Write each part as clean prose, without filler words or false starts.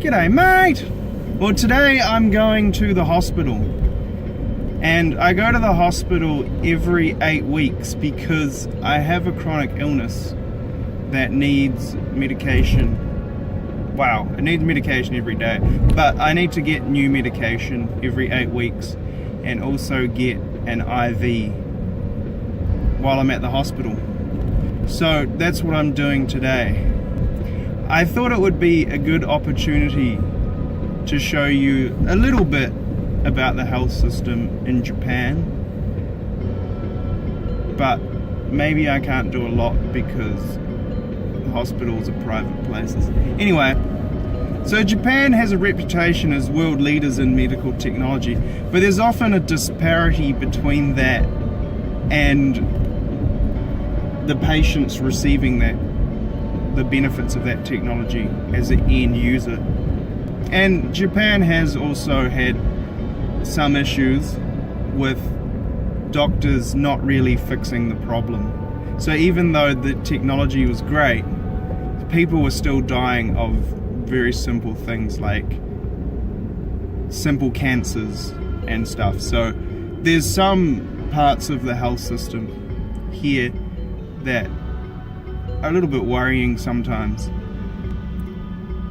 G'day, mate! Well, today I'm going to the hospital. And I go to the hospital every 8 weeks because I have a chronic illness that needs medication. Wow, it needs medication every day. But I need to get new medication every 8 weeks and also get an IV while I'm at the hospital. So that's what I'm doing today. I thought it would be a good opportunity to show you a little bit about the health system in Japan, but maybe I can't do a lot because hospitals are private places. Anyway, so Japan has a reputation as world leaders in medical technology, but there's often a disparity between that and the patients receiving the benefits of that technology as an end user. And Japan has also had some issues with doctors not really fixing the problem. So even though the technology was great, people were still dying of very simple things like simple cancers and stuff. So there's some parts of the health system here that are a little bit worrying sometimes.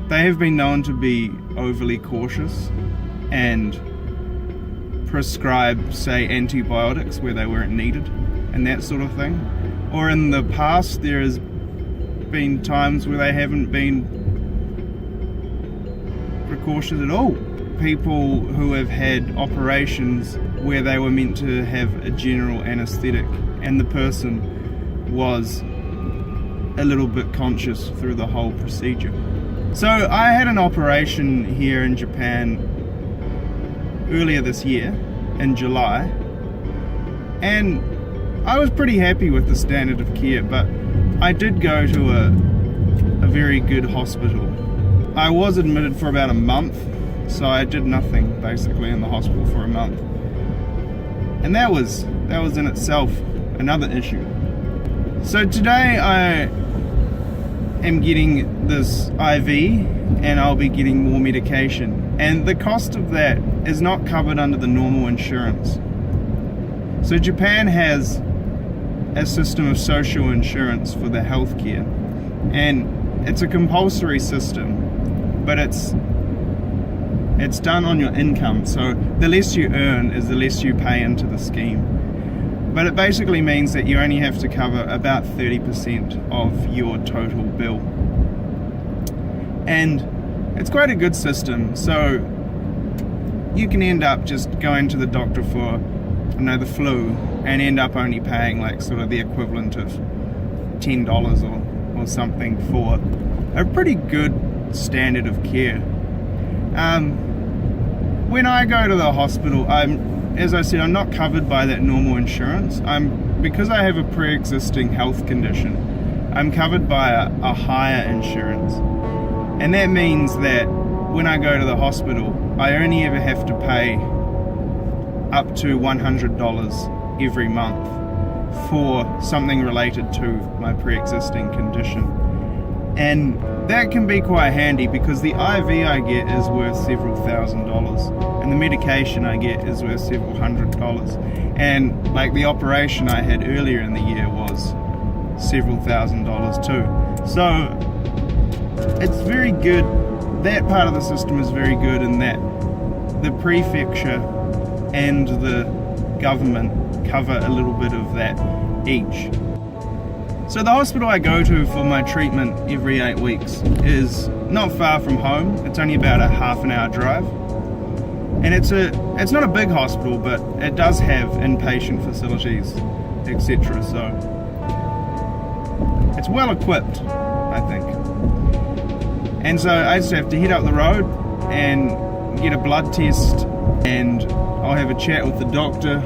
They have been known to be overly cautious and prescribe, say, antibiotics where they weren't needed and that sort of thing. Or in the past there has been times where they haven't been precautious at all. People who have had operations where they were meant to have a general anesthetic and the person was a little bit conscious through the whole procedure. So I had an operation here in Japan earlier this year in July, and I was pretty happy with the standard of care, but I did go to a very good hospital. I was admitted for about a month, so I did nothing basically in the hospital for a month, and that was in itself another issue. So today I am getting this IV and I'll be getting more medication, and the cost of that is not covered under the normal insurance. So Japan has a system of social insurance for the healthcare, and it's a compulsory system, but it's done on your income, so the less you earn is the less you pay into the scheme. But it basically means that you only have to cover about 30% of your total bill. And it's quite a good system, so you can end up just going to the doctor for, the flu, and end up only paying like sort of the equivalent of $10 or something for a pretty good standard of care. When I go to the hospital, as I said, I'm not covered by that normal insurance. Because I have a pre-existing health condition, I'm covered by a higher insurance. And that means that when I go to the hospital, I only ever have to pay up to $100 every month for something related to my pre-existing condition. And that can be quite handy because the IV I get is worth several $1,000s, and the medication I get is worth several $100s. And like the operation I had earlier in the year was several $1,000s too. So it's very good. That part of the system is very good in that the prefecture and the government cover a little bit of that each. So the hospital I go to for my treatment every 8 weeks is not far from home. It's only about a half an hour drive. And it's not a big hospital, but it does have inpatient facilities, etc. So it's well equipped, I think. And so I just have to head up the road and get a blood test, and I'll have a chat with the doctor,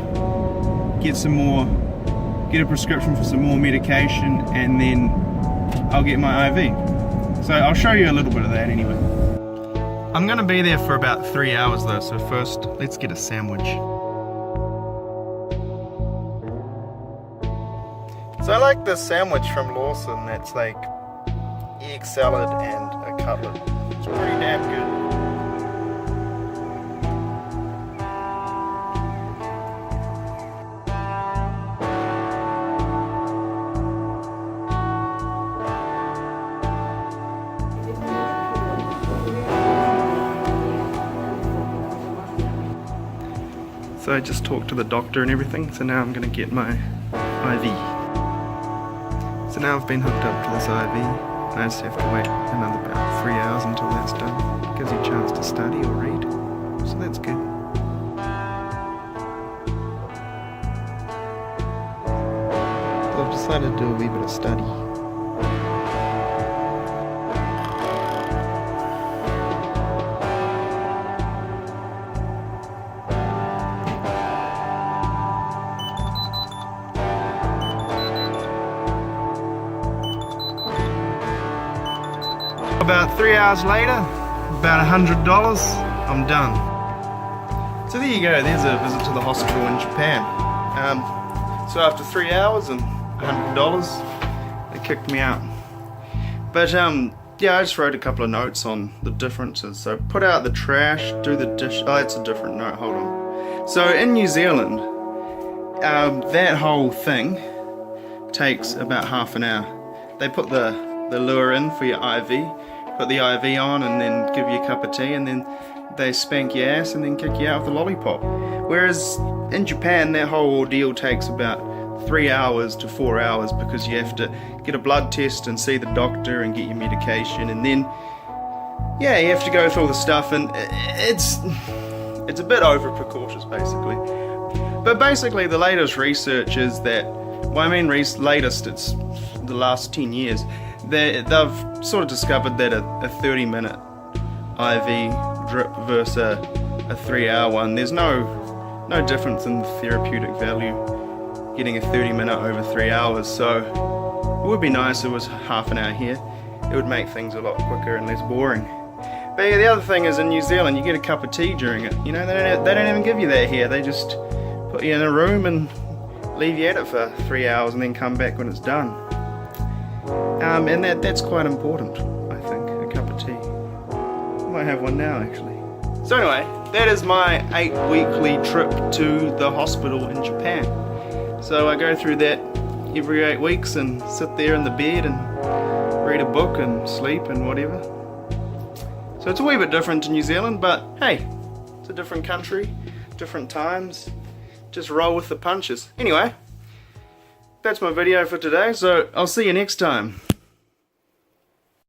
get a prescription for some more medication, and then I'll get my IV. So I'll show you a little bit of that anyway. I'm going to be there for about 3 hours though, so first let's get a sandwich. So I like this sandwich from Lawson that's like egg salad and a cutlet. It's pretty damn good. So I just talked to the doctor and everything, so now I'm going to get my IV. So now I've been hooked up to this IV. I just have to wait another about 3 hours until that's done. Gives you a chance to study or read, so that's good. So I've decided to do a wee bit of study. About 3 hours later, about $100, I'm done. So there you go, there's a visit to the hospital in Japan. So after 3 hours and $100, they kicked me out. But yeah, I just wrote a couple of notes on the differences. So put out the trash, do the dish. Oh, that's a different note, hold on. So in New Zealand, that whole thing takes about half an hour. They put the lure in for your IV, put the IV on and then give you a cup of tea, and then they spank your ass and then kick you out with a lollipop. Whereas in Japan, that whole ordeal takes about 3 hours to 4 hours, because you have to get a blood test and see the doctor and get your medication, and then yeah, you have to go through all the stuff, and it's a bit over precautious basically. But basically the latest research is that, well, I mean latest, it's the last 10 years, they've sort of discovered that a 30-minute IV drip versus a 3-hour one, there's no difference in the therapeutic value getting a 30-minute over 3 hours. So it would be nice if it was half an hour here. It would make things a lot quicker and less boring. But yeah, the other thing is, in New Zealand you get a cup of tea during it. You know, they don't even give you that here. They just put you in a room and leave you at it for 3 hours and then come back when it's done. And that's quite important, I think, a cup of tea. I might have one now, actually. So anyway, that is my 8-weekly trip to the hospital in Japan. So I go through that every 8 weeks and sit there in the bed and read a book and sleep and whatever. So it's a wee bit different to New Zealand, but hey, it's a different country, different times. Just roll with the punches. Anyway, that's my video for today, so I'll see you next time.